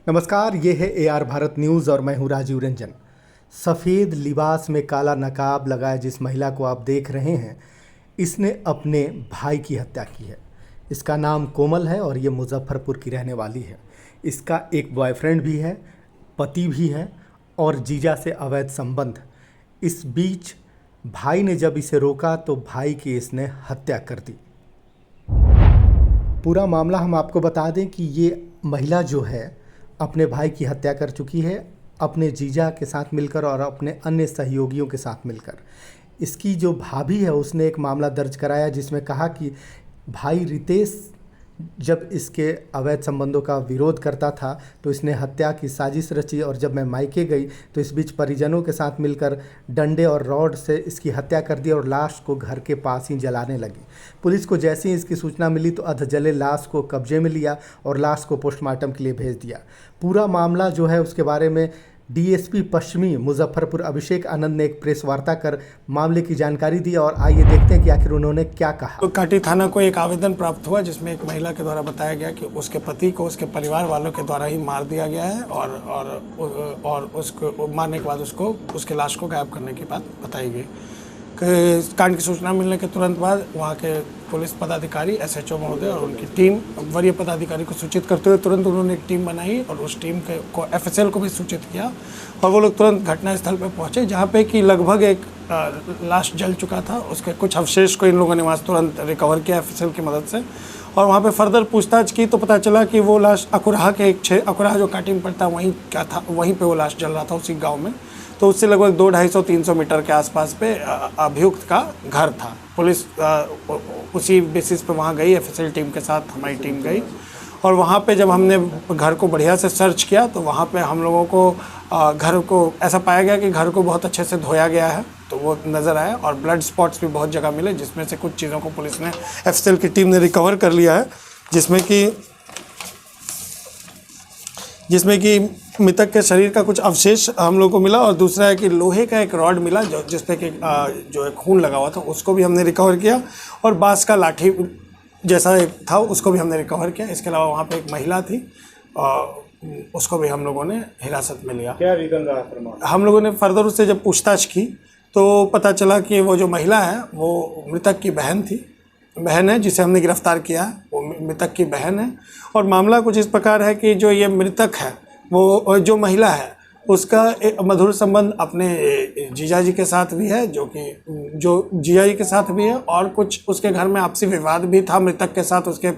नमस्कार, ये है AR भारत न्यूज़ और मैं हूँ राजीव रंजन। सफ़ेद लिबास में काला नकाब लगाए जिस महिला को आप देख रहे हैं, इसने अपने भाई की हत्या की है। इसका नाम कोमल है और ये मुजफ्फरपुर की रहने वाली है। इसका एक बॉयफ्रेंड भी है, पति भी है और जीजा से अवैध संबंध। इस बीच भाई ने जब इसे रोका तो भाई की इसने हत्या कर दी। पूरा मामला हम आपको बता दें कि ये महिला जो है अपने भाई की हत्या कर चुकी है, अपने जीजा के साथ मिलकर और अपने अन्य सहयोगियों के साथ मिलकर। इसकी जो भाभी है उसने एक मामला दर्ज कराया जिसमें कहा कि भाई रितेश जब इसके अवैध संबंधों का विरोध करता था तो इसने हत्या की साजिश रची और जब मैं मायके गई तो इस बीच परिजनों के साथ मिलकर डंडे और रॉड से इसकी हत्या कर दी और लाश को घर के पास ही जलाने लगी। पुलिस को जैसे ही इसकी सूचना मिली तो अधजले लाश को कब्जे में लिया और लाश को पोस्टमार्टम के लिए भेज दिया। पूरा मामला जो है उसके बारे में DSP पश्चिमी मुजफ्फरपुर अभिषेक आनंद ने एक प्रेस वार्ता कर मामले की जानकारी दी और आइए देखते हैं कि आखिर उन्होंने क्या कहा। तो काटी थाना को एक आवेदन प्राप्त हुआ जिसमें एक महिला के द्वारा बताया गया कि उसके पति को उसके परिवार वालों के द्वारा ही मार दिया गया है और उसको मारने के बाद उसको उसके लाश को गायब करने की बात बताई गई। कांड की सूचना मिलने के तुरंत बाद वहाँ के पुलिस पदाधिकारी SHO महोदय और उनकी टीम वरीय पदाधिकारी को सूचित करते हुए तुरंत उन्होंने एक टीम बनाई और उस टीम को FSL को भी सूचित किया और वो लोग तुरंत घटनास्थल पर पहुँचे जहाँ पे कि लगभग एक लाश जल चुका था। उसके कुछ अवशेष को इन लोगों ने वहाँ तुरंत रिकवर किया FSL की मदद से और वहाँ पे फर्दर पूछताछ की तो पता चला कि वो लाश अकुराहा के अकुराहा जो काटी में पड़ता है वहीं क्या था, वहीं पे वो लाश जल रहा था उसी गांव में। तो उससे लगभग 200-250 मीटर के आसपास पे अभियुक्त का घर था। पुलिस उसी बेसिस पे वहाँ गई, FSL टीम के साथ हमारी टीम गई और वहाँ पे जब हमने घर को बढ़िया से सर्च किया तो वहाँ पे हम लोगों को घर को ऐसा पाया गया कि घर को बहुत अच्छे से धोया गया है, तो वो नज़र आया और ब्लड स्पॉट्स भी बहुत जगह मिले जिसमें से कुछ चीज़ों को पुलिस ने FSL की टीम ने रिकवर कर लिया है, जिसमें कि मृतक के शरीर का कुछ अवशेष हम लोग को मिला और दूसरा है कि लोहे का एक रॉड मिला जिस पे कि जो है खून लगा हुआ था, उसको भी हमने रिकवर किया और बांस का लाठी जैसा एक था उसको भी हमने रिकवर किया। इसके अलावा वहाँ पे एक महिला थी उसको भी हम लोगों ने हिरासत में लिया। क्या रीज़न रहा? हम लोगों ने फर्दर उससे जब पूछताछ की तो पता चला कि वो जो महिला है वो मृतक की बहन है जिसे हमने गिरफ्तार किया है, वो मृतक की बहन है। और मामला कुछ इस प्रकार है कि जो ये मृतक है वो जो महिला है उसका एक मधुर संबंध अपने जीजाजी के साथ भी है, जो जीजाजी के साथ भी है और कुछ उसके घर में आपसी विवाद भी था मृतक के साथ, उसके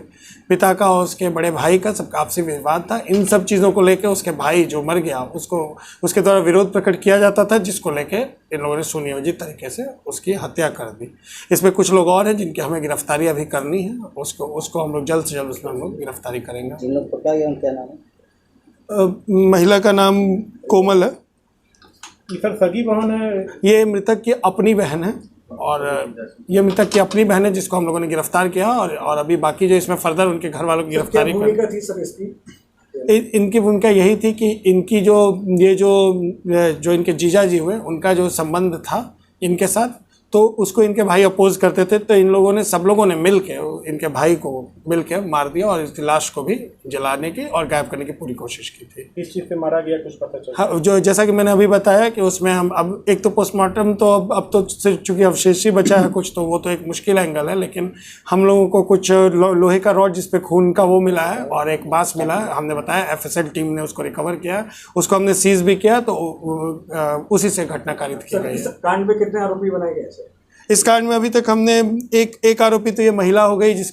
पिता का और उसके बड़े भाई का सबका आपसी विवाद था। इन सब चीज़ों को लेके उसके भाई जो मर गया उसके द्वारा विरोध प्रकट किया जाता था जिसको लेके इन लोगों ने सुनियोजित तरीके से उसकी हत्या कर दी। इसमें कुछ लोग और हैं जिनकी हमें गिरफ्तारी अभी करनी है, उसको हम लोग जल्द से जल्द उसमें हम लोग गिरफ्तारी करेंगे। जिन लोग पकड़ा गया उनका नाम है? महिला का नाम कोमल है। सर सगी बहन है? ये मृतक की अपनी बहन है और ये मृतक की अपनी बहन है जिसको हम लोगों ने गिरफ्तार किया और अभी बाकी जो इसमें फर्दर उनके घर वालों की गिरफ्तारी भूमिका थी सर इसकी? इनकी भूमिका यही थी कि इनकी जो इनके जीजा जी हुए उनका जो संबंध था इनके साथ तो उसको इनके भाई अपोज करते थे, तो इन लोगों ने सब लोगों ने मिल के इनके भाई को मिल के मार दिया और इसकी लाश को भी जलाने की और गायब करने की पूरी कोशिश की थी। किस चीज़ से मारा गया कुछ पता चला? हाँ, जो जैसा कि मैंने अभी बताया कि उसमें हम अब एक तो पोस्टमार्टम तो अब तो चूँकि अवशेष ही बचा है कुछ, तो वो तो एक मुश्किल एंगल है, लेकिन हम लोगों को कुछ लोहे का रॉड जिसपे खून का वो मिला है और एक बांस मिला है। हमने बताया FSL टीम ने उसको रिकवर किया, उसको हमने सीज भी किया, तो उसी से घटना कारित की गई है। कांड में कितने आरोपी बनाए गए? इस कांड में अभी तक हमने एक आरोपी तो ये महिला हो गई जिस